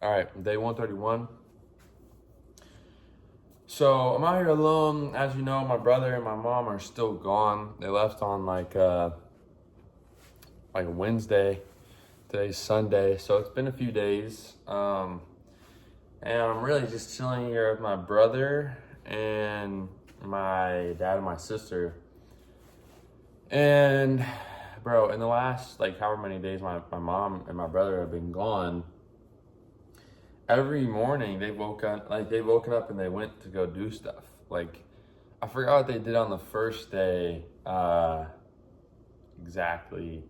All right, day 131. So I'm out here alone. As you know, my brother and my mom are still gone. They left on like a Wednesday. Today's Sunday, so it's been a few days. And I'm really just chilling here with my brother and my dad and my sister. And bro, in the last like however many days my mom and my brother have been gone, every morning they've woken up and they went to go do stuff. Like, I forgot what they did on the first day exactly.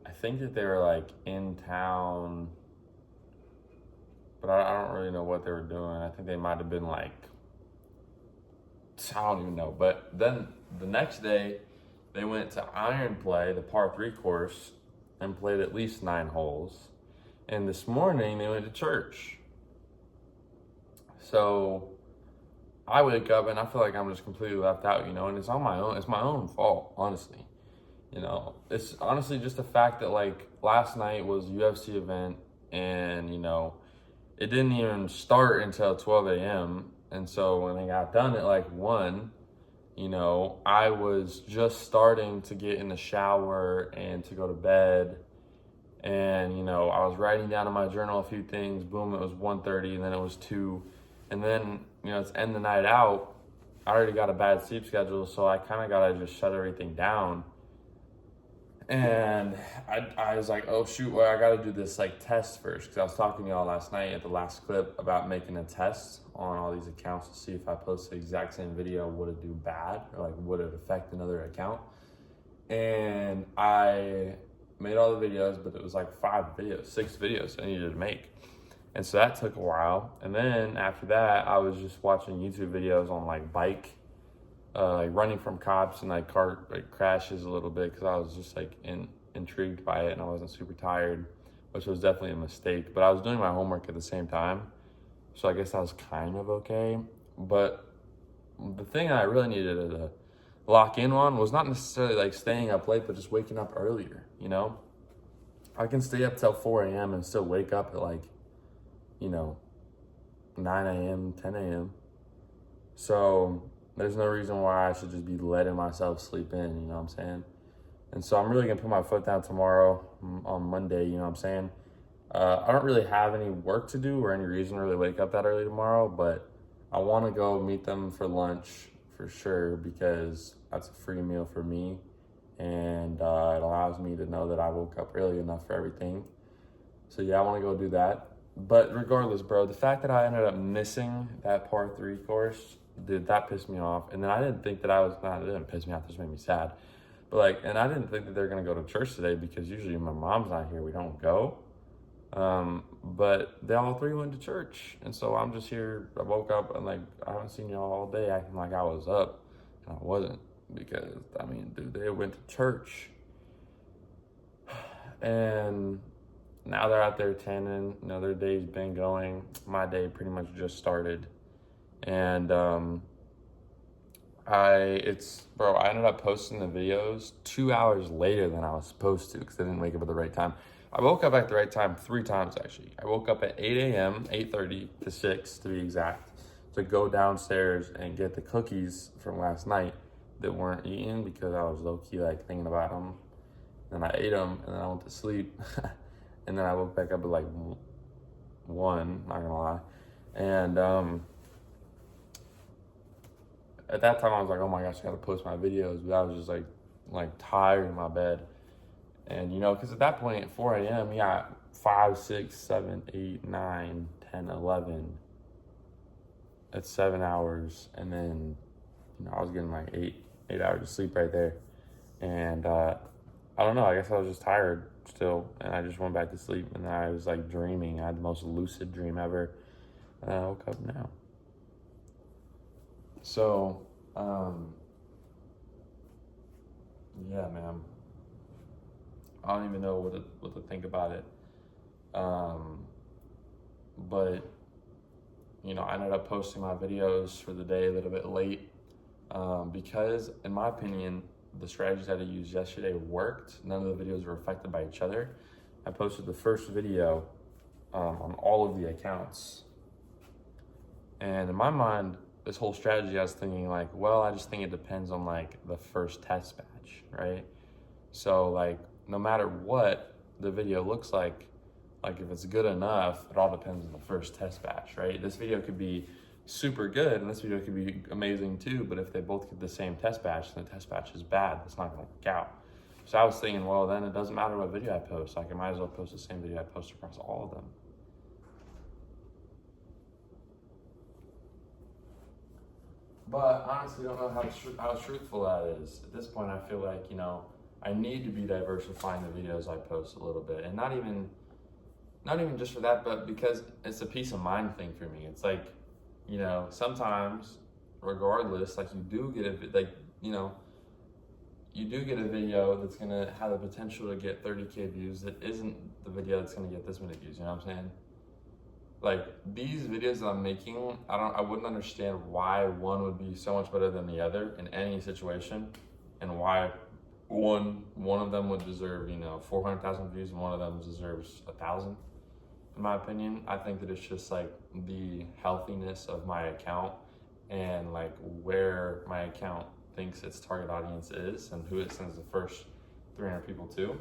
I think that they were like in town, but I don't really know what they were doing. I think they might have been like, I don't even know. But then the next day they went to Iron Play, the par 3 course, and played at least 9 holes. And this morning they went to church. So I wake up and I feel like I'm just completely left out, and it's on my own. It's my own fault, honestly. It's honestly just the fact that like last night was UFC event and, it didn't even start until 12 a.m. And so when I got done at like 1, I was just starting to get in the shower and to go to bed. And, I was writing down in my journal a few things. Boom, it was 1:30, and then it was 2. And then, it's end the night out. I already got a bad sleep schedule, so I kind of got to just shut everything down. And I was like, oh shoot, well, I got to do this like test first. Because I was talking to y'all last night at the last clip about making a test on all these accounts to see if I post the exact same video, would it do bad? Or like, would it affect another account? And I made all the videos, but it was like 6 videos I needed to make. And so that took a while. And then after that, I was just watching YouTube videos on like bike, like running from cops and like car crashes a little bit, because I was just like intrigued by it and I wasn't super tired, which was definitely a mistake. But I was doing my homework at the same time, so I guess I was kind of okay. But the thing I really needed to lock in on was not necessarily like staying up late, but just waking up earlier. I can stay up till 4 a.m. and still wake up at like 9 a.m., 10 a.m. So there's no reason why I should just be letting myself sleep in, you know what I'm saying? And so I'm really gonna put my foot down tomorrow on Monday, you know what I'm saying? I don't really have any work to do or any reason to really wake up that early tomorrow, but I wanna go meet them for lunch for sure, because that's a free meal for me. And it allows me to know that I woke up early enough for everything. So yeah, I wanna go do that. But regardless, bro, the fact that I ended up missing that par 3 course, dude, that pissed me off. And then I didn't think that it didn't piss me off, this made me sad. But and I didn't think that they're gonna go to church today, because usually when my mom's not here, we don't go. But they all 3 went to church. And so I'm just here, I woke up and like, I haven't seen y'all all day acting like I was up. And I wasn't, because dude, they went to church. And now they're out there tanning, their day's been going. My day pretty much just started. And I ended up posting the videos 2 hours later than I was supposed to, because I didn't wake up at the right time. I woke up at the right time 3 times, actually. I woke up at 8 a.m., 8:30 to 6 to be exact, to go downstairs and get the cookies from last night that weren't eaten, because I was low-key like thinking about them. And I ate them, and then I went to sleep. And then I woke back up at like 1, not gonna lie. And at that time I was like, oh my gosh, I gotta post my videos. But I was just like tired in my bed. And because at that point at 4 a.m., yeah, 5, 6, 7, 8, 9, 10, 11. That's 7 hours. And then, I was getting like 8 hours of sleep right there. And I don't know, I guess I was just tired still. And I just went back to sleep. And then I was like dreaming. I had the most lucid dream ever. And I woke up now. So, yeah, man. I don't even know what to think about it. But, I ended up posting my videos for the day a little bit late, because, in my opinion, the strategies that I used yesterday worked. None of the videos were affected by each other. I posted the first video on all of the accounts. And in my mind, this whole strategy, I was thinking like, well, I just think it depends on like the first test batch, right? So like, no matter what the video looks like if it's good enough, it all depends on the first test batch, right? This video could be super good and this video could be amazing too, but if they both get the same test batch, then the test batch is bad. It's not gonna work out. So I was thinking, well, then it doesn't matter what video I post. Like, I might as well post the same video I post across all of them. But honestly, I don't know how truthful that is. At this point, I feel like, you know, I need to be diversifying the videos I post a little bit, and not even just for that, but because it's a peace of mind thing for me. It's like, you know, sometimes, regardless, like you do get a video that's gonna have the potential to get 30K views that isn't the video that's gonna get this many views. You know what I'm saying? Like, these videos that I'm making, I wouldn't understand why one would be so much better than the other in any situation, and why one of them would deserve, you know, 400,000 views and one of them deserves 1,000. In my opinion, I think that it's just like the healthiness of my account and like where my account thinks its target audience is and who it sends the first 300 people to.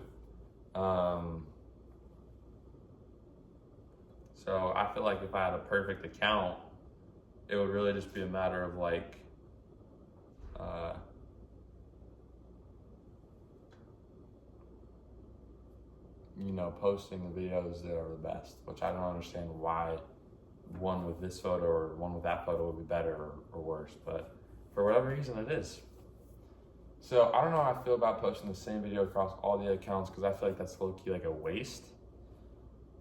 So I feel like if I had a perfect account, it would really just be a matter of like, you know, posting the videos that are the best, which I don't understand why one with this photo or one with that photo would be better or worse, but for whatever reason it is. So I don't know how I feel about posting the same video across all the accounts, because I feel like that's low-key like a waste.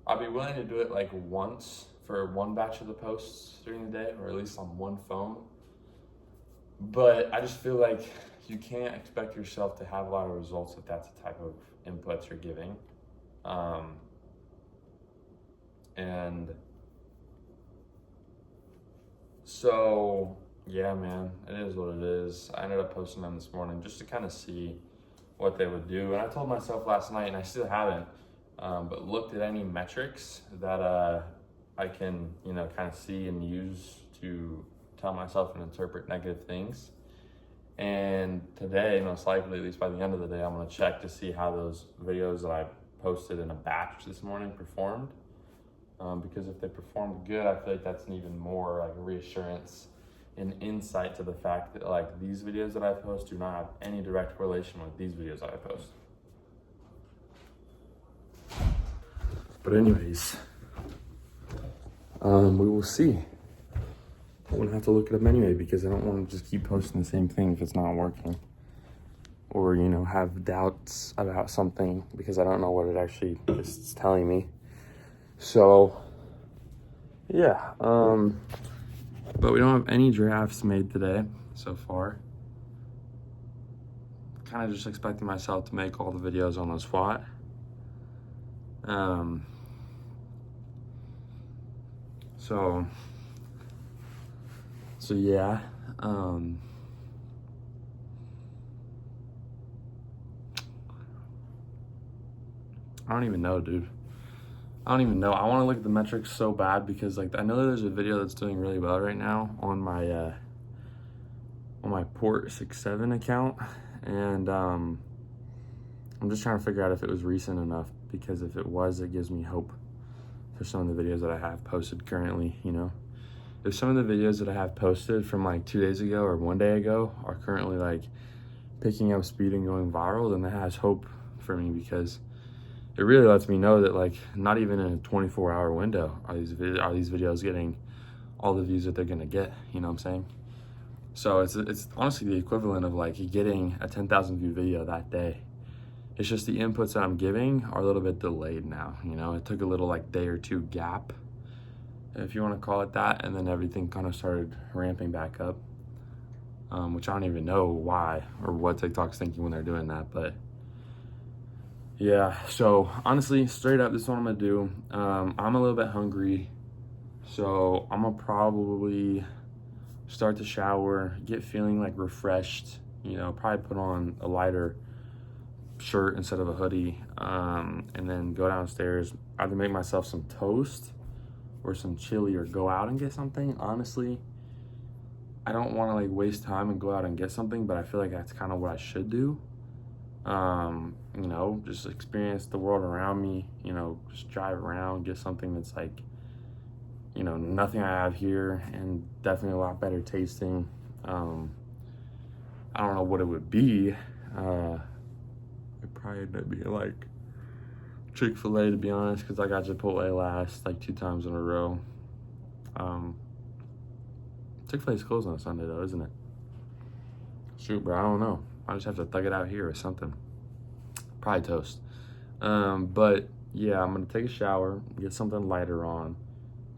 I'd be willing to do it like once for one batch of the posts during the day, or at least on one phone. But I just feel like you can't expect yourself to have a lot of results if that's the type of inputs you're giving. And so, yeah, man, it is what it is. I ended up posting them this morning just to kind of see what they would do. And I told myself last night, and I still haven't, but looked at any metrics that I can, you know, kind of see and use to tell myself and interpret negative things. And today, most likely, at least by the end of the day, I'm gonna check to see how those videos that I posted in a batch this morning performed. Because if they performed good, I feel like that's an even more like reassurance and insight to the fact that like these videos that I post do not have any direct correlation with these videos that I post. But anyways, we will see. I'm gonna have to look it up anyway, because I don't want to just keep posting the same thing if it's not working, or, you know, have doubts about something because I don't know what it actually is telling me. So yeah, but we don't have any drafts made today so far. Kind of just expecting myself to make all the videos on the spot. So yeah, I don't even know, dude. I don't even know. I want to look at the metrics so bad, because like I know that there's a video that's doing really well right now on my Port 67 account, and I'm just trying to figure out if it was recent enough, because if it was, it gives me hope for some of the videos that I have posted currently. You know, if some of the videos that I have posted from like 2 days ago or 1 day ago are currently like picking up speed and going viral, then that has hope for me, because it really lets me know that like not even in a 24-hour window are these videos getting all the views that they're gonna get. You know what I'm saying? So it's honestly the equivalent of like getting a 10,000 view video that day. It's just the inputs that I'm giving are a little bit delayed now. You know, it took a little like day or two gap, if you want to call it that, and then everything kind of started ramping back up, which I don't even know why or what TikTok's thinking when they're doing that, but yeah. So honestly, straight up, this is what I'm gonna do. I'm a little bit hungry, so I'm gonna probably start to shower, get feeling like refreshed, you know, probably put on a lighter shirt instead of a hoodie, and then go downstairs, either make myself some toast or some chili or go out and get something. Honestly, I don't want to like waste time and go out and get something, but I feel like that's kind of what I should do. You know, just experience the world around me, you know, just drive around, get something that's like, you know, nothing I have here and definitely a lot better tasting. I don't know what it would be. It probably end up being like Chick-fil-A, to be honest, because I got Chipotle last like 2 times in a row. Chick-fil-A's closed on a Sunday though, isn't it? Shoot, bro, I don't know. I just have to thug it out here or something. Probably toast. But yeah, I'm gonna take a shower, get something lighter on.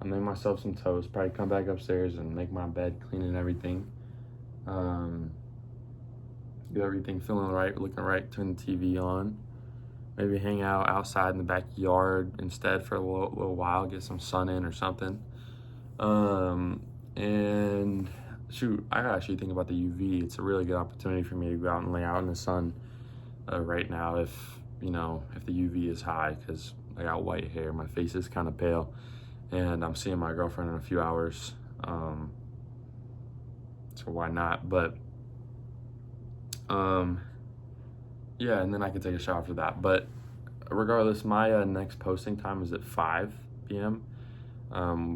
I'll make myself some toast, probably come back upstairs and make my bed, clean and everything. Get everything feeling right, looking right, turn the TV on. Maybe hang out outside in the backyard instead for a little while, get some sun in or something. And shoot, I gotta actually think about the UV. It's a really good opportunity for me to go out and lay out in the sun right now if, you know, if the UV is high, because I got white hair, my face is kind of pale, and I'm seeing my girlfriend in a few hours. So why not? But yeah, and then I can take a shower for that. But regardless, my next posting time is at 5 p.m.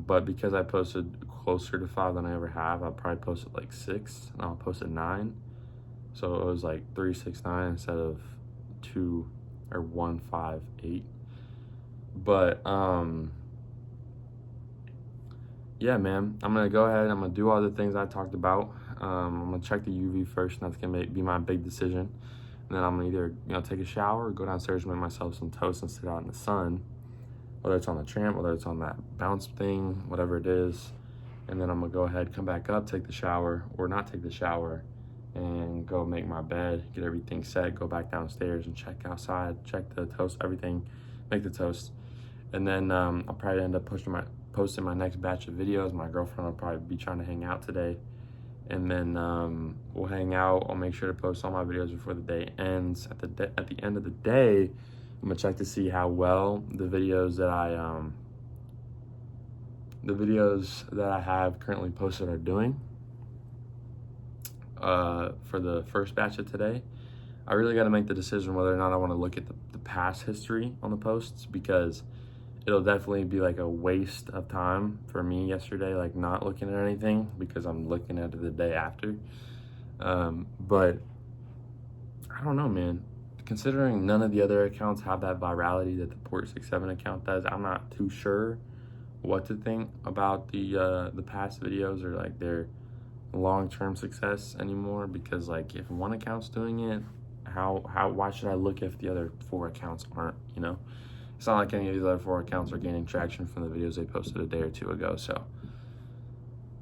But because I posted closer to 5 than I ever have, I'll probably post at like 6 and I'll post at 9. So it was like 3, 6, 9 instead of 2 or 1, 5, 8. But yeah, man, I'm gonna go ahead. I'm gonna do all the things I talked about. I'm gonna check the UV first, and that's gonna be my big decision. And then I'm gonna either, you know, take a shower or go downstairs and make myself some toast and sit out in the sun, whether it's on the tramp, whether it's on that bounce thing, whatever it is. And then I'm gonna go ahead, come back up, take the shower or not take the shower, and go make my bed, get everything set, go back downstairs and check outside, check the toast, everything, make the toast. And then I'll probably end up posting my next batch of videos. My girlfriend will probably be trying to hang out today. And then we'll hang out. I'll make sure to post all my videos before the day ends. At the end of the day, I'm gonna check to see how well the videos that I have currently posted are doing. For the first batch of today, I really got to make the decision whether or not I want to look at the past history on the posts, because it'll definitely be like a waste of time for me yesterday, like not looking at anything, because I'm looking at it the day after. But I don't know, man. Considering none of the other accounts have that virality that the Port67 account does, I'm not too sure what to think about the past videos or like their long-term success anymore, because like if one account's doing it, why should I look if the other 4 accounts aren't, you know? It's not like any of these other 4 accounts are gaining traction from the videos they posted a day or 2 ago, so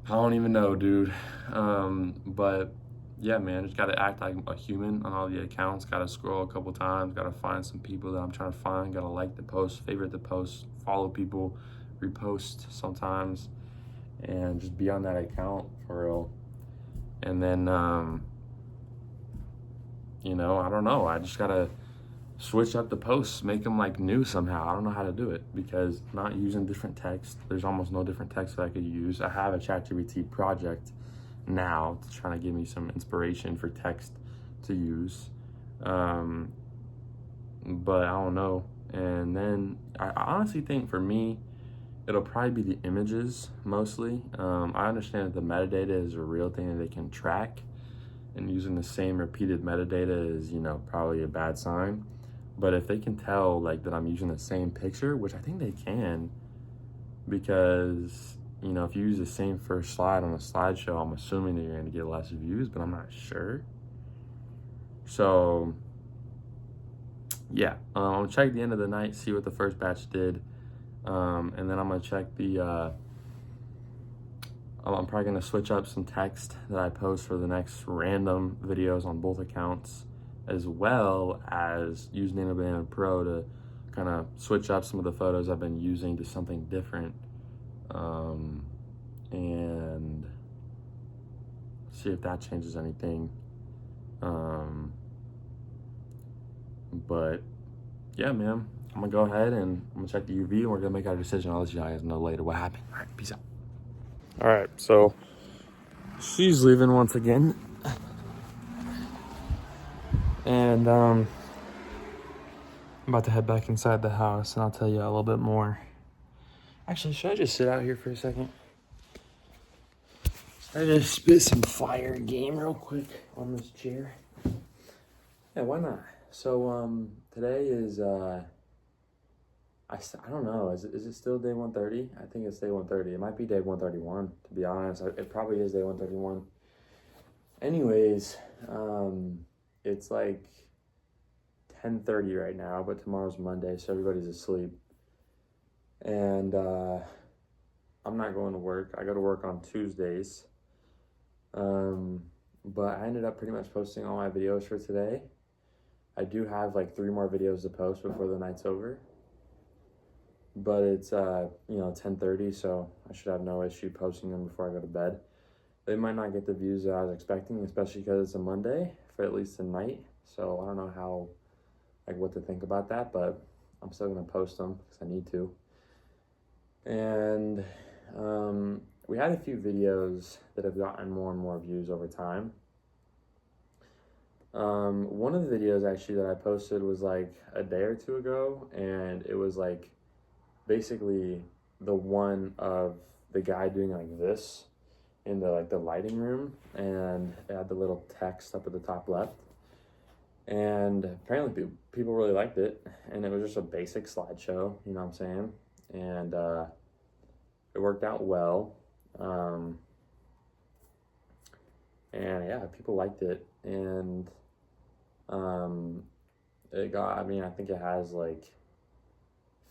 I don't even know, dude. But yeah, man, just gotta act like a human on all the accounts, gotta scroll a couple times, gotta find some people that I'm trying to find, gotta like the post, favorite the post, follow people, repost sometimes, and just be on that account for real. And then, you know, I don't know, I just gotta switch up the posts, make them like new somehow. I don't know how to do it, because not using different text, there's almost no different text that I could use. I have a ChatGPT project now to try to give me some inspiration for text to use, but I don't know. And then I honestly think for me, it'll probably be the images mostly. I understand that the metadata is a real thing that they can track, and using the same repeated metadata is, you know, probably a bad sign. But if they can tell like that I'm using the same picture, which I think they can, because, you know, if you use the same first slide on a slideshow, I'm assuming that you're gonna get less views, but I'm not sure. So yeah, I'll check the end of the night, see what the first batch did. And then I'm gonna check I'm probably gonna switch up some text that I post for the next random videos on both accounts, as well as use Nano Banana Pro to kind of switch up some of the photos I've been using to something different, and see if that changes anything. But yeah, man, I'm gonna go ahead and I'm gonna check the UV and we're gonna make our decision. I'll let you guys know later what happened. All right, peace out. All right, so she's leaving once again. And I'm about to head back inside the house and I'll tell you a little bit more. Actually, should I just sit out here for a second? I just spit some fire game real quick on this chair. Yeah, why not? So today is I don't know. Is it still day 130? I think it's day 130. It might be day 131, to be honest. It probably is day 131. Anyways, it's like 10:30 right now, but tomorrow's Monday, so everybody's asleep. And I'm not going to work. I go to work on Tuesdays. But I ended up pretty much posting all my videos for today. I do have like 3 more videos to post before the night's over. But it's 10:30, so I should have no issue posting them before I go to bed. They might not get the views that I was expecting, especially because it's a Monday for at least tonight. So I don't know what to think about that, but I'm still gonna post them because I need to. And we had a few videos that have gotten more and more views over time. One of the videos actually that I posted was like a day or 2 ago, and it was like basically the one of the guy doing like this in the lighting room, and it had the little text up at the top left. And apparently people really liked it, and it was just a basic slideshow, you know what I'm saying? And it worked out well. And yeah, people liked it, and it got, I think it has like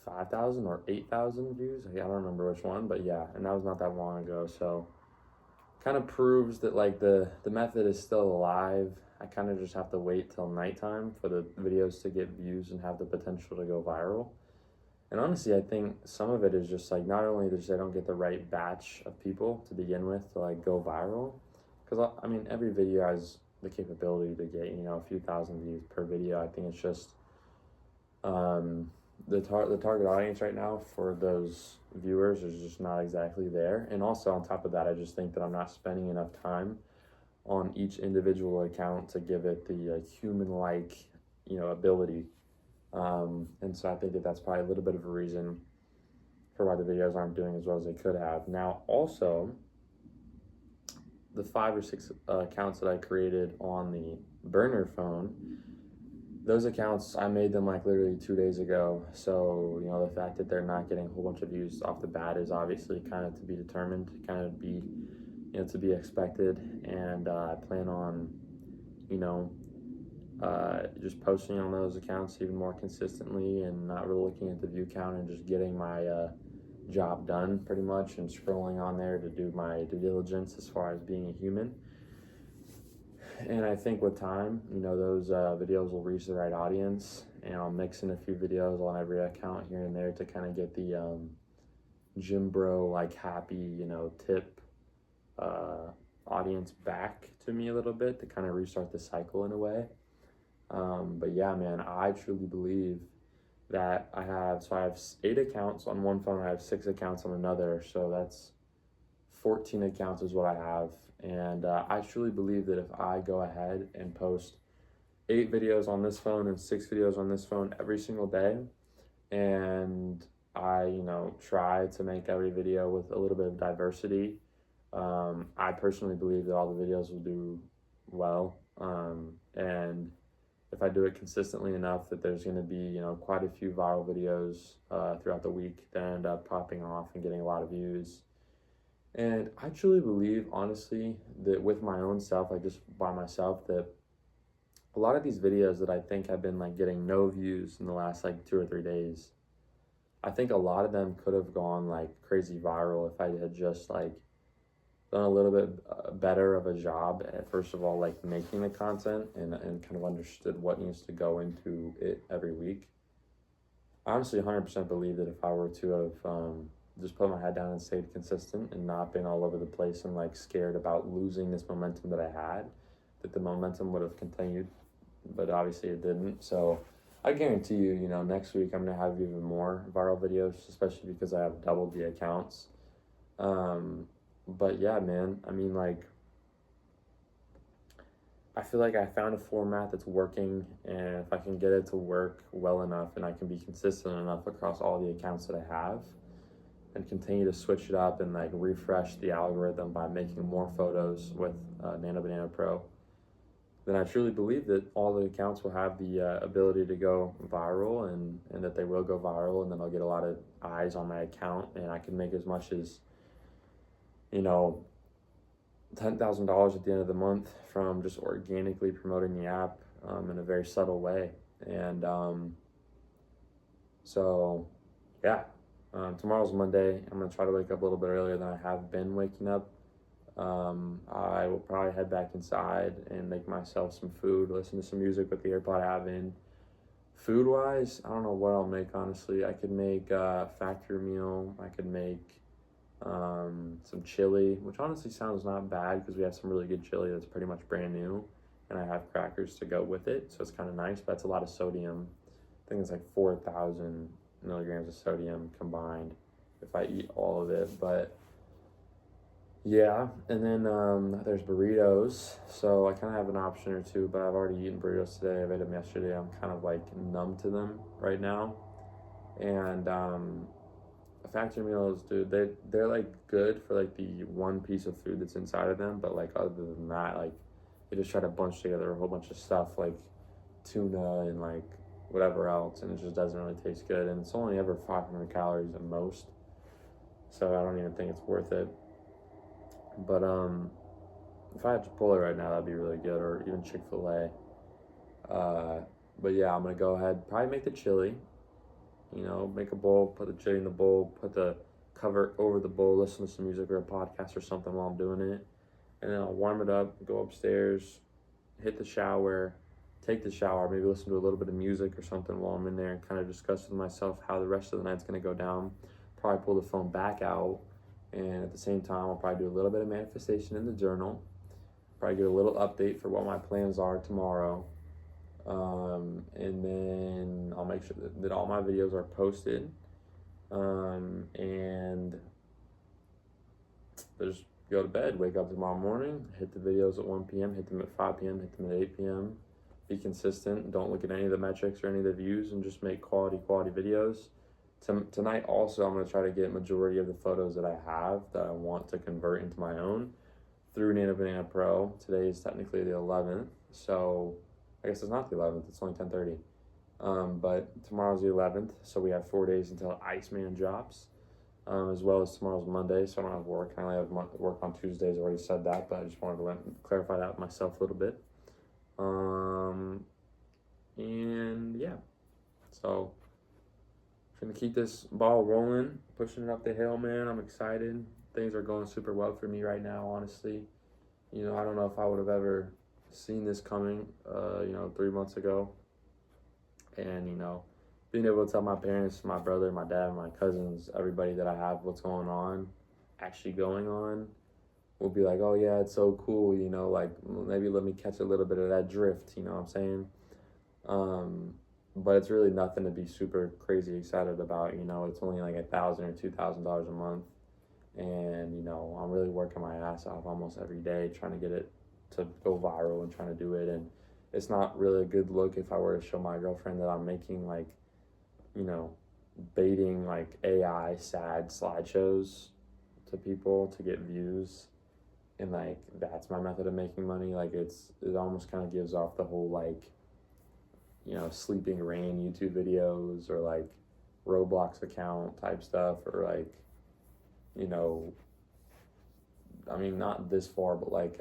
5,000 or 8,000 views. I don't remember which one, but yeah, and that was not that long ago. So kind of proves that like the method is still alive. I kind of just have to wait till nighttime for the videos to get views and have the potential to go viral. And honestly, I think some of it is just like, not only that they don't get the right batch of people to begin with to like go viral, because every video has the capability to get, a few thousand views per video. I think it's just the target audience right now for those viewers is just not exactly there. And also on top of that, I just think that I'm not spending enough time on each individual account to give it the human-like, ability. And so I think that's probably a little bit of a reason for why the videos aren't doing as well as they could have. Now, also, the 5 or 6 accounts that I created on the burner phone, those accounts, I made them like literally 2 days ago. So, the fact that they're not getting a whole bunch of views off the bat is obviously kind of to be determined, kind of be, to be expected. And I plan on, just posting on those accounts even more consistently and not really looking at the view count and just getting my job done pretty much and scrolling on there to do my due diligence as far as being a human. And I think with time, those videos will reach the right audience, and I'll mix in a few videos on every account here and there to kind of get the gym bro like happy, tip audience back to me a little bit to kind of restart the cycle in a way. But yeah, man, I truly believe that I have 8 accounts on one phone, I have 6 accounts on another, so that's 14 accounts is what I have. And I truly believe that if I go ahead and post 8 videos on this phone and 6 videos on this phone every single day, and I, try to make every video with a little bit of diversity, I personally believe that all the videos will do well. And if I do it consistently enough, that there's going to be, quite a few viral videos throughout the week that end up popping off and getting a lot of views. And I truly believe, honestly, that with my own self, like just by myself, that a lot of these videos that I think have been like getting no views in the last like 2 or 3 days, I think a lot of them could have gone like crazy viral if I had just like done a little bit better of a job at, first of all, like making the content and kind of understood what needs to go into it every week. I honestly 100% believe that if I were to have just put my head down and stayed consistent and not been all over the place and like scared about losing this momentum that I had, that the momentum would have continued, but obviously it didn't. So I guarantee you, next week I'm gonna have even more viral videos, especially because I have doubled the accounts. But yeah, man, I mean, like, I feel like I found a format that's working, and if I can get it to work well enough and I can be consistent enough across all the accounts that I have and continue to switch it up and like refresh the algorithm by making more photos with Nano Banana Pro, then I truly believe that all the accounts will have the ability to go viral, and that they will go viral, and then I'll get a lot of eyes on my account, and I can make as much as, $10,000 at the end of the month from just organically promoting the app in a very subtle way. And so, yeah, tomorrow's Monday. I'm going to try to wake up a little bit earlier than I have been waking up. I will probably head back inside and make myself some food, listen to some music with the AirPod I have in. Food-wise, I don't know what I'll make, honestly. I could make a factory meal. I could make some chili, which honestly sounds not bad because we have some really good chili that's pretty much brand new, and I have crackers to go with it, so it's kind of nice. But that's a lot of sodium. I think it's like 4,000 milligrams of sodium combined if I eat all of it. But yeah, and then there's burritos, so I kind of have an option or two, but I've already eaten burritos today. I ate them yesterday. I'm kind of like numb to them right now. And factory meals, dude, they're like good for like the one piece of food that's inside of them, but like other than that, like they just try to bunch together a whole bunch of stuff like tuna and like whatever else, and it just doesn't really taste good, and it's only ever 500 calories at most, so I don't even think it's worth it. But if I had Chipotle right now, that'd be really good, or even Chick-fil-A. But yeah, I'm gonna go ahead, probably make the chili. Make a bowl, put the chili in the bowl, put the cover over the bowl, listen to some music or a podcast or something while I'm doing it. And then I'll warm it up, go upstairs, hit the shower, take the shower, maybe listen to a little bit of music or something while I'm in there, and kind of discuss with myself how the rest of the night's going to go down. Probably pull the phone back out, and at the same time, I'll probably do a little bit of manifestation in the journal, probably get a little update for what my plans are tomorrow. And then I'll make sure that all my videos are posted, and just go to bed, wake up tomorrow morning, hit the videos at 1 p.m., hit them at 5 p.m., hit them at 8 p.m., be consistent, don't look at any of the metrics or any of the views, and just make quality videos. Tonight also, I'm going to try to get majority of the photos that I have that I want to convert into my own through Nano Banana Pro. Today is technically the 11th, so I guess it's not the 11th, it's only 10:30. But tomorrow's the 11th, so we have 4 days until Iceman drops, as well as tomorrow's Monday, so I don't have work. I only have work on Tuesdays. I already said that, but I just wanted to clarify that with myself a little bit. And yeah, so I'm gonna keep this ball rolling, pushing it up the hill, man. I'm excited. Things are going super well for me right now, honestly. I don't know if I would have ever seen this coming, 3 months ago. And, being able to tell my parents, my brother, my dad, my cousins, everybody that I have what's going on, actually going on, will be like, oh yeah, it's so cool, like maybe let me catch a little bit of that drift, you know what I'm saying? But it's really nothing to be super crazy excited about, it's only like $1,000 or $2,000 a month. And, I'm really working my ass off almost every day trying to get it to go viral and trying to do it. And it's not really a good look if I were to show my girlfriend that I'm making like, baiting like AI sad slideshows to people to get views, and like that's my method of making money. Like it almost kind of gives off the whole like, Sleeping Rain YouTube videos, or like Roblox account type stuff, or like, I mean, not this far, but like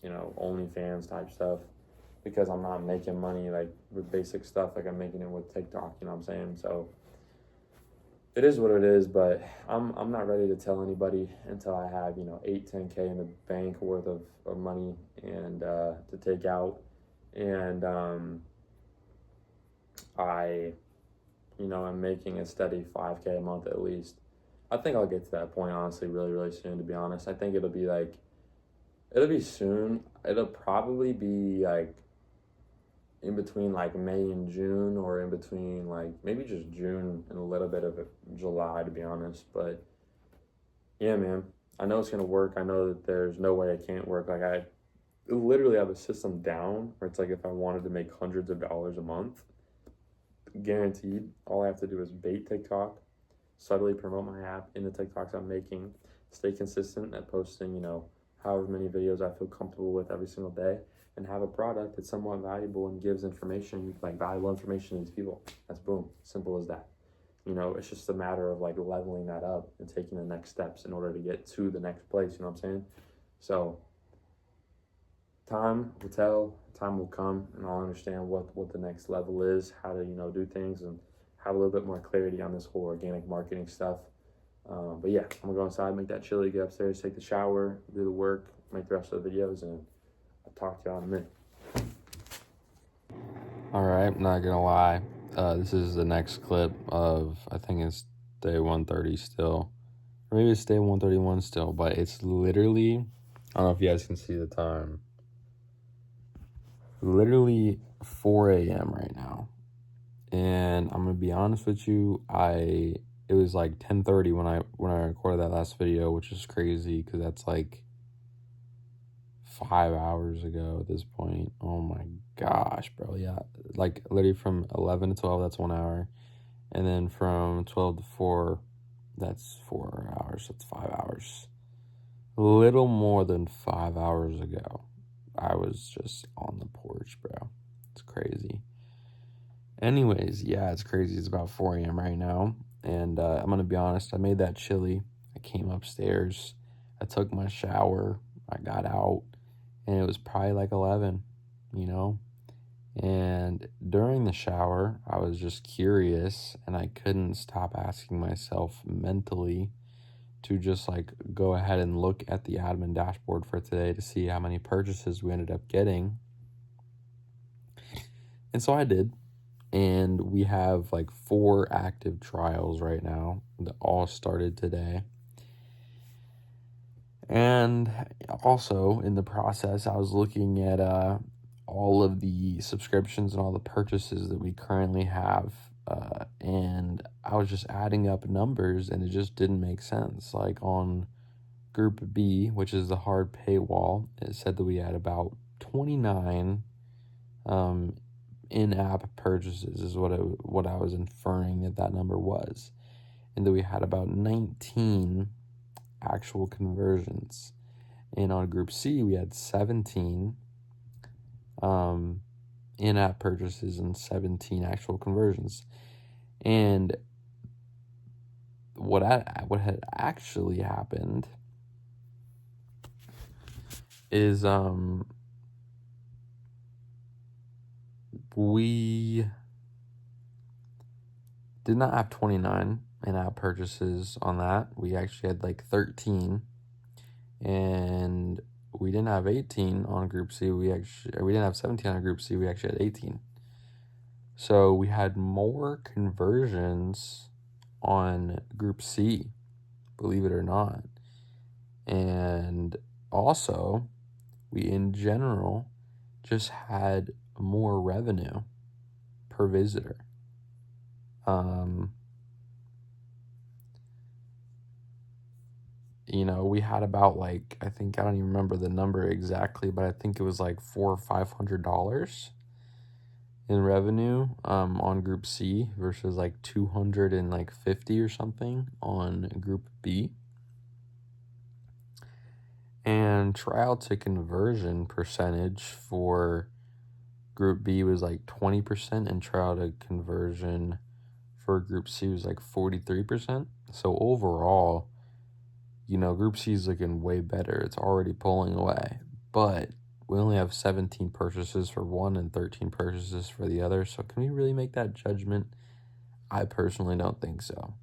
OnlyFans type stuff, because I'm not making money like with basic stuff like I'm making it with TikTok, you know what I'm saying? So it is what it is, but I'm not ready to tell anybody until I have 8-10K in the bank worth of money and to take out, and I am making a steady 5K a month at least. I think I'll get to that point, honestly, really, really soon, to be honest. I think it'll be soon. It'll probably be like in between like May and June, or in between like maybe just June and a little bit of July, to be honest. But yeah, man, I know it's gonna work. I know that there's no way it can't work. Like I literally have a system down where it's like if I wanted to make hundreds of dollars a month, guaranteed, all I have to do is bait TikTok, subtly promote my app in the TikToks I'm making, stay consistent at posting, however many videos I feel comfortable with every single day, and have a product that's somewhat valuable and gives information, like valuable information to these people. That's boom, simple as that. It's just a matter of like leveling that up and taking the next steps in order to get to the next place, you know what I'm saying? So time will tell, time will come, and I'll understand what the next level is, how to, do things, and have a little bit more clarity on this whole organic marketing stuff. But yeah, I'm gonna go inside, make that chili, get upstairs, take the shower, do the work, make the rest of the videos, and I'll talk to y'all in a minute. All right, I'm not gonna lie. This is the next clip of, I think it's day 130 still. Or maybe it's day 131 still, but it's literally, I don't know if you guys can see the time. Literally 4 a.m. right now. And I'm gonna be honest with you, it was like 10:30 when I recorded that last video, which is crazy because that's like 5 hours ago at this point. Oh my gosh, bro. Yeah, like literally from 11 to 12, that's 1 hour, and then from 12 to 4, that's 4 hours. That's 5 hours. A little more than 5 hours ago, I was just on the porch, bro. It's crazy. Anyways, yeah, it's crazy. It's about 4 a.m. right now, and I'm gonna be honest. I made that chili. I came upstairs. I took my shower. I got out, and it was probably like 11, And during the shower, I was just curious, and I couldn't stop asking myself mentally to just like go ahead and look at the admin dashboard for today to see how many purchases we ended up getting. And so I did. And we have like 4 active trials right now that all started today. And also in the process, I was looking at all of the subscriptions and all the purchases that we currently have. And I was just adding up numbers, and it just didn't make sense. Like on Group B, which is the hard paywall, it said that we had about 29 in-app purchases is what I was inferring that number was, and that we had about 19 actual conversions. And on Group C, we had 17 in-app purchases and 17 actual conversions. And what had actually happened is we did not have 29 in-app purchases on that. We actually had like 13, and we didn't have 18 on Group C. We didn't have 17 on Group C. We actually had 18. So we had more conversions on Group C, believe it or not. And also, we in general just had more revenue per visitor. We had about like, I don't even remember the number exactly, but I think it was like $400 or $500 in revenue on Group C versus like 250 or something on Group B. And trial to conversion percentage for Group B was like 20%, and trial to conversion for Group C was like 43%. So overall, Group C is looking way better. It's already pulling away. But we only have 17 purchases for one and 13 purchases for the other. So can we really make that judgment? I personally don't think so.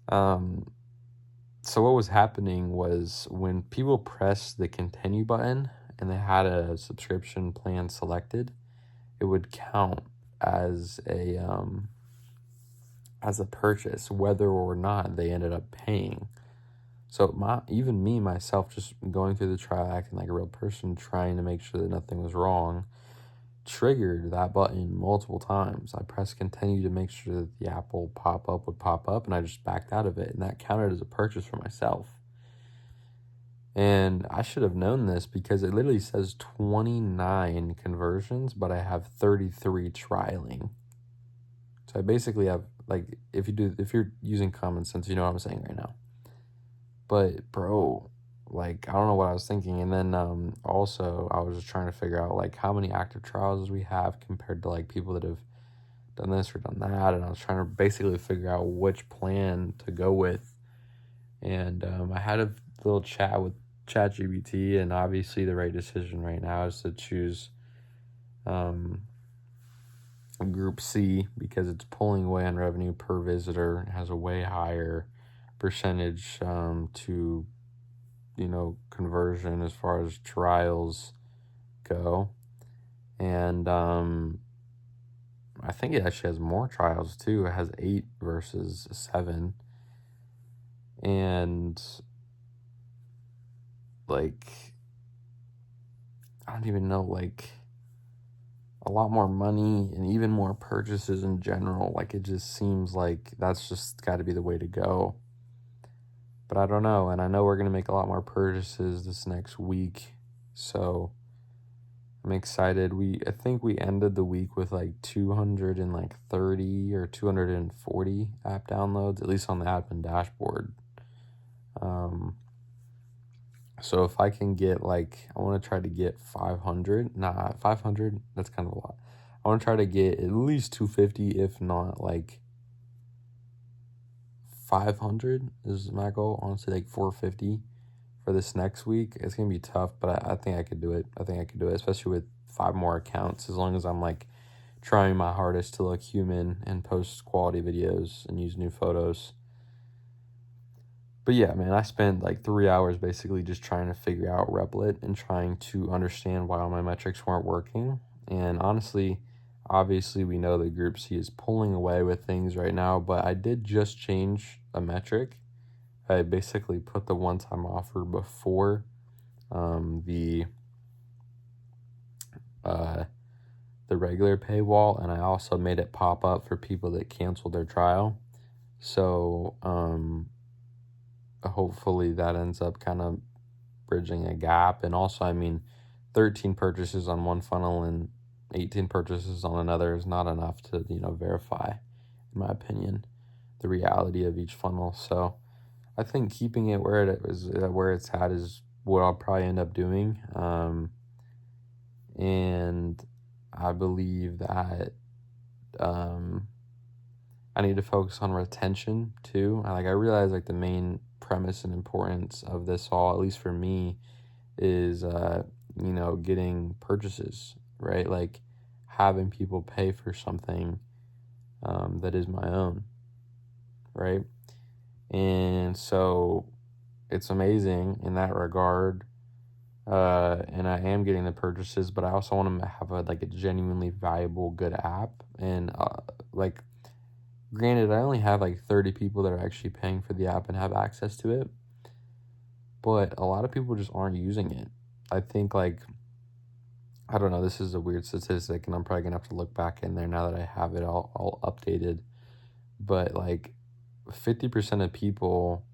So what was happening was when people pressed the continue button and they had a subscription plan selected, it would count as a purchase, whether or not they ended up paying. So even me, myself, just going through the trial, acting like a real person, trying to make sure that nothing was wrong, triggered that button multiple times. I pressed continue to make sure that the app would pop up, and I just backed out of it, and that counted as a purchase for myself. And I should have known this because it literally says 29 conversions, but I have 33 trialing. So I basically have, like, if you're using common sense, you know what I'm saying right now. But bro, like, I don't know what I was thinking. And then also I was just trying to figure out like how many active trials we have compared to like people that have done this or done that. And I was trying to basically figure out which plan to go with. And I had a little chat with ChatGPT, and obviously the right decision right now is to choose Group C because it's pulling away on revenue per visitor. It has a way higher percentage to, conversion as far as trials go. And I think it actually has more trials too. It has 8 versus 7. And like, I don't even know, like, a lot more money and even more purchases in general. Like, it just seems like that's just got to be the way to go. But I don't know. And I know we're going to make a lot more purchases this next week. So I'm excited. I think we ended the week with like 230 or 240 app downloads, at least on the admin dashboard. So if I can get like, I want to try to get 500, 500, that's kind of a lot. I want to try to get at least 250, if not like 500 is my goal. Honestly, like 450 for this next week. It's going to be tough, but I think I could do it. Especially with 5 more accounts, as long as I'm like trying my hardest to look human and post quality videos and use new photos. But yeah, man, I spent like 3 hours basically just trying to figure out Replit and trying to understand why all my metrics weren't working. And honestly, obviously we know that Group C is pulling away with things right now, but I did just change a metric. I basically put the one-time offer before the regular paywall, and I also made it pop up for people that canceled their trial. So hopefully that ends up kind of bridging a gap. And also, I mean, 13 purchases on one funnel and 18 purchases on another is not enough to, verify, in my opinion, the reality of each funnel. So I think keeping it where it's at is what I'll probably end up doing. And I believe that I need to focus on retention too. I realize like the main premise and importance of this all, at least for me, is getting purchases, right? Like having people pay for something that is my own, right? And so it's amazing in that regard. And I am getting the purchases, but I also want to have a genuinely valuable, good app. And granted, I only have 30 people that are actually paying for the app and have access to it, but a lot of people just aren't using it. I think I don't know, this is a weird statistic and I'm probably gonna have to look back in there now that I have it all updated, but 50% of people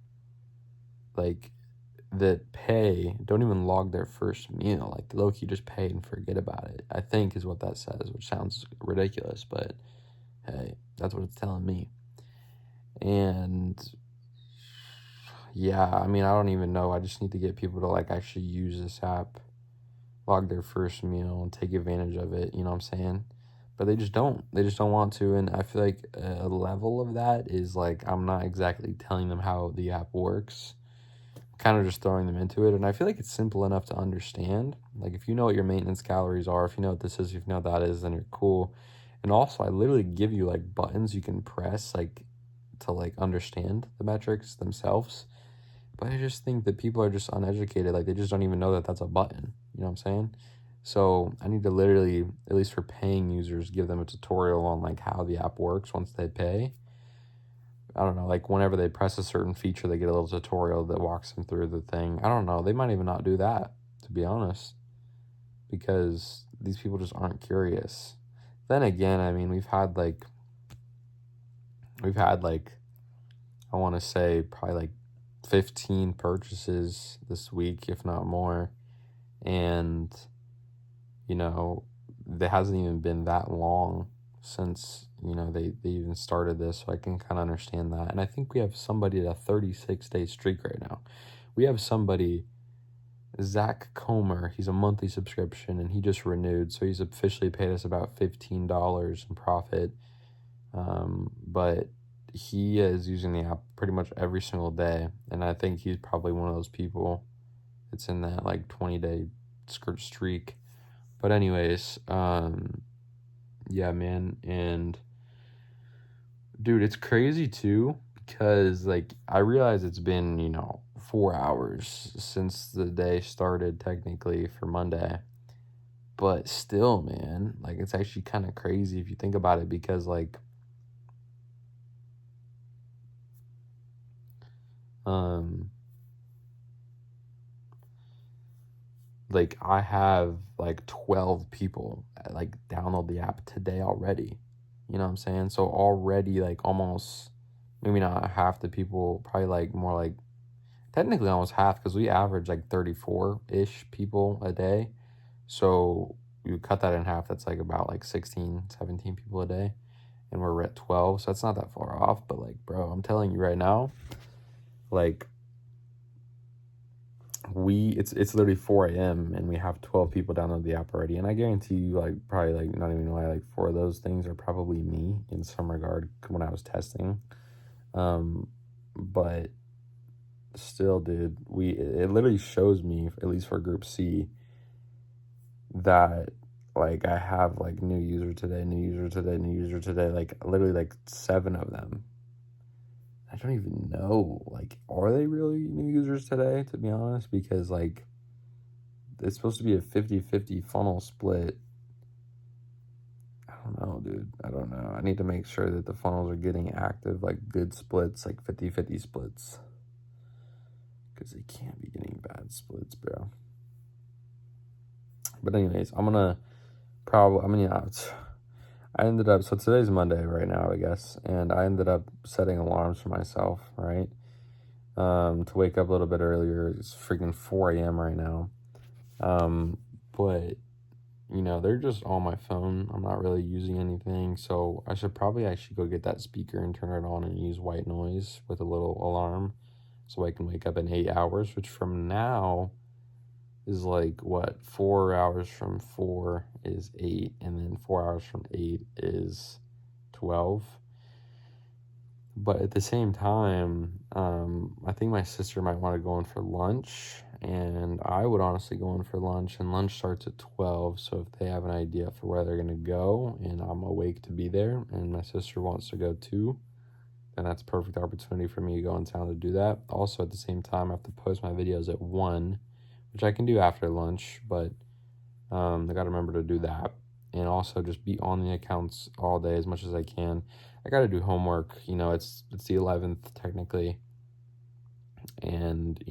that pay don't even log their first meal. The low-key just pay and forget about it, I think is what that says, which sounds ridiculous, but hey, that's what it's telling me. And yeah, I mean, I don't even know. I just need to get people to actually use this app, log their first meal, and take advantage of it. You know what I'm saying? But they just don't. They just don't want to. And I feel like a level of that is I'm not exactly telling them how the app works. I'm kind of just throwing them into it. And I feel like it's simple enough to understand. If you know what your maintenance calories are, if you know what this is, if you know what that is, then you're cool. And also, I literally give you buttons you can press to understand the metrics themselves. But I just think that people are just uneducated. They just don't even know that that's a button. You know what I'm saying? So I need to literally, at least for paying users, give them a tutorial on how the app works once they pay. I don't know, whenever they press a certain feature, they get a little tutorial that walks them through the thing. I don't know. They might even not do that, to be honest, because these people just aren't curious. Then again, I mean, we've had like, I want to say probably like 15 purchases this week, if not more. And, you know, it hasn't even been that long since, you know, they even started this. So I can kind of understand that. And I think we have somebody at a 36-day streak right now. We have somebody, Zach Comer, he's a monthly subscription and he just renewed. So he's officially paid us about $15 in profit. But he is using the app pretty much every single day. And I think he's probably one of those people that's in that like 20-day streak. But anyways, yeah, man. And dude, it's crazy too, because like I realize it's been, 4 hours since the day started technically for Monday. But still, man, like it's actually kind of crazy if you think about it, because like like I have like 12 people like download the app today already. You know what I'm saying? So already like almost, maybe not half the people, probably like more like technically almost half, because we average like 34-ish people a day. So you cut that in half, that's like about like 16, 17 people a day. And we're at 12, so that's not that far off. But like, bro, I'm telling you right now, like it's literally 4 a.m. and we have 12 people download the app already. And I guarantee you, like, probably like not even lie, like 4 of those things are probably me in some regard when I was testing. But still, dude, it literally shows me, at least for group C, that like I have like new user today, like literally like 7 of them. I don't even know, like, are they really new users today, to be honest? Because like it's supposed to be a 50-50 funnel split. I don't know, dude. I don't know. I need to make sure that the funnels are getting active, like good splits, like 50-50 splits, because they can't be getting bad splits, bro. But anyways, I ended up, so today's Monday right now, I guess, and I ended up setting alarms for myself, right? To wake up a little bit earlier. It's freaking 4 a.m. right now. But, they're just on my phone. I'm not really using anything, so I should probably actually go get that speaker and turn it on and use white noise with a little alarm so I can wake up in 8 hours, which from now is like, what, 4 hours from 4 is 8, and then 4 hours from 8 is 12. But at the same time, I think my sister might want to go in for lunch, and I would honestly go in for lunch, and lunch starts at 12, so if they have an idea for where they're going to go, and I'm awake to be there, and my sister wants to go too, then that's a perfect opportunity for me to go in town to do that. Also, at the same time, I have to post my videos at 1, which I can do after lunch, but I got to remember to do that. And also just be on the accounts all day as much as I can. I got to do homework. It's the 11th technically. And,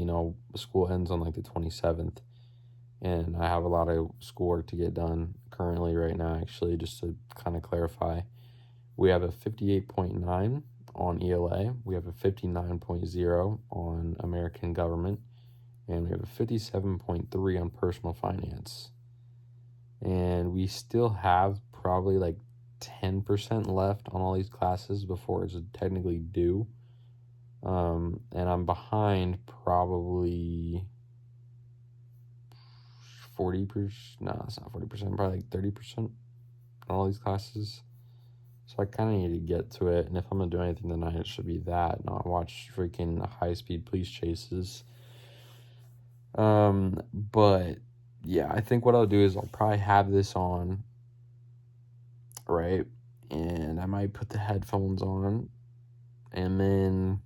school ends on like the 27th. And I have a lot of schoolwork to get done currently right now, actually, just to kind of clarify. We have a 58.9 on ELA. We have a 59.0 on American government. And we have a 57.3 on personal finance. And we still have probably like 10% left on all these classes before it's technically due. And I'm behind probably 40%. No, it's not 40%, probably like 30% on all these classes. So I kind of need to get to it. And if I'm going to do anything tonight, it should be that, not watch freaking high-speed police chases. But yeah, I think what I'll do is I'll probably have this on, right? And I might put the headphones on, and then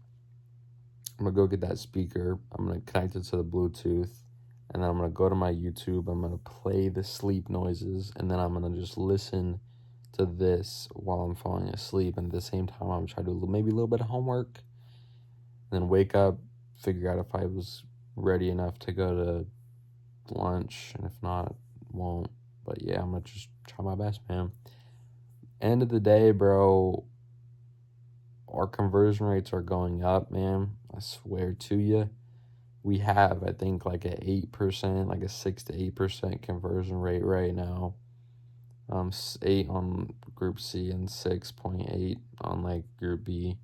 I'm gonna go get that speaker. I'm gonna connect it to the Bluetooth, and then I'm gonna go to my YouTube. I'm gonna play the sleep noises, and then I'm gonna just listen to this while I'm falling asleep. And at the same time, I'm trying to do maybe a little bit of homework, and then wake up, figure out if I was ready enough to go to lunch, and if not, won't. But yeah, I'm gonna just try my best, man. End of the day, bro, our conversion rates are going up, man. I swear to you. We have, I think, like a 8%, like a 6 to 8% conversion rate right now. 8 on Group C and 6.8 on like Group B.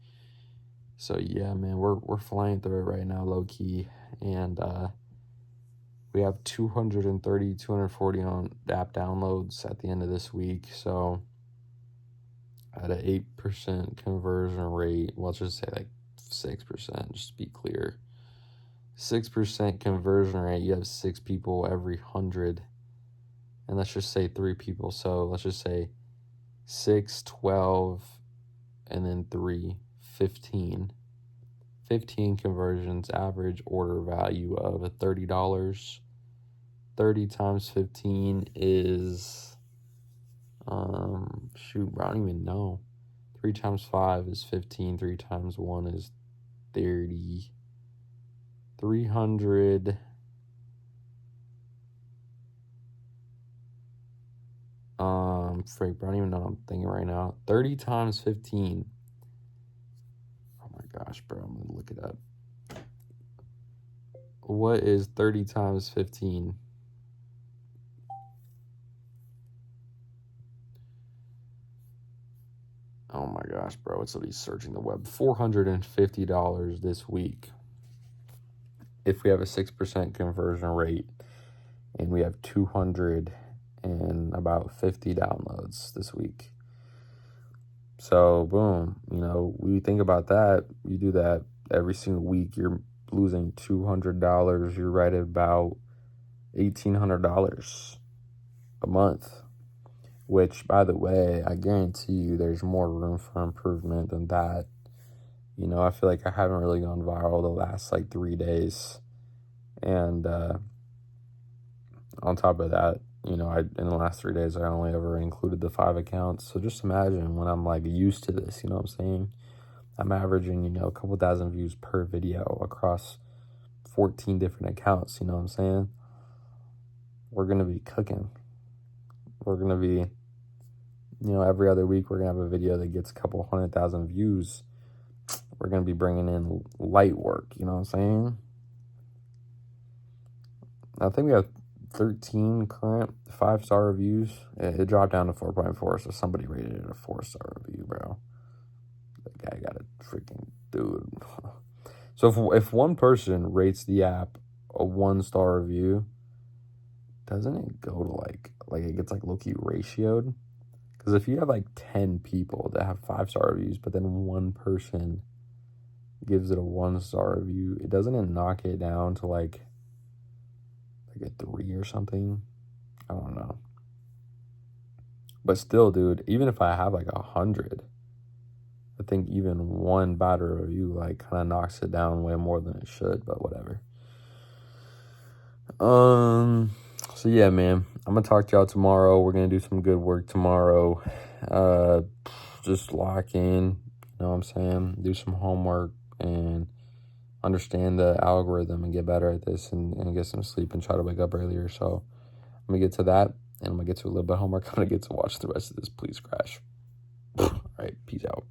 So yeah, man, we're flying through it right now, low key, and we have 230, 240 on app downloads at the end of this week. So at an 8% conversion rate, well, let's just say like 6%, just to be clear. 6% conversion rate, you have 6 people every 100. And let's just say 3 people. So let's just say 6, 12, and then 3, 15. 15 conversions, average order value of $30. 30 times 15 is, shoot, bro, I don't even know. 3 times 5 is 15. 3 times 1 is 30. 300. Freak, bro, I don't even know what I'm thinking right now. 30 times 15. Oh my gosh, bro, I'm gonna look it up. What is 30 times 15? Oh my gosh, bro, it's literally searching the web. $450 this week. If we have a 6% conversion rate and we have 200 and about 50 downloads this week. So boom, we think about that. You do that every single week, you're losing $200. You're right at about $1,800 a month, which, by the way, I guarantee you there's more room for improvement than that. I feel like I haven't really gone viral the last like 3 days. And on top of that, in the last 3 days, I only ever included the 5 accounts. So just imagine when I'm like used to this, you know what I'm saying? I'm averaging, a couple thousand views per video across 14 different accounts, you know what I'm saying? We're going to be cooking. We're going to be, every other week we're going to have a video that gets a couple 100,000 views. We're going to be bringing in light work, you know what I'm saying? I think we have 13 current 5-star reviews. It dropped down to 4.4, so somebody rated it a 4-star review, bro. That guy got a freaking dude. So if one person rates the app a 1-star review, doesn't it go to like it gets like low-key ratioed? Because if you have like 10 people that have 5-star reviews, but then one person gives it a 1-star review, doesn't it knock it down to like a 3 or something? I don't know. But still, dude, even if I have like 100, I think even one bad review like kind of knocks it down way more than it should, but whatever. So yeah, man, I'm gonna talk to y'all tomorrow. We're gonna do some good work tomorrow. Just lock in, you know what I'm saying? Do some homework and understand the algorithm and get better at this and get some sleep and try to wake up earlier. So I'm gonna get to that, and I'm gonna get to a little bit of homework. I'm gonna get to watch the rest of this Please Crash. All right, peace out.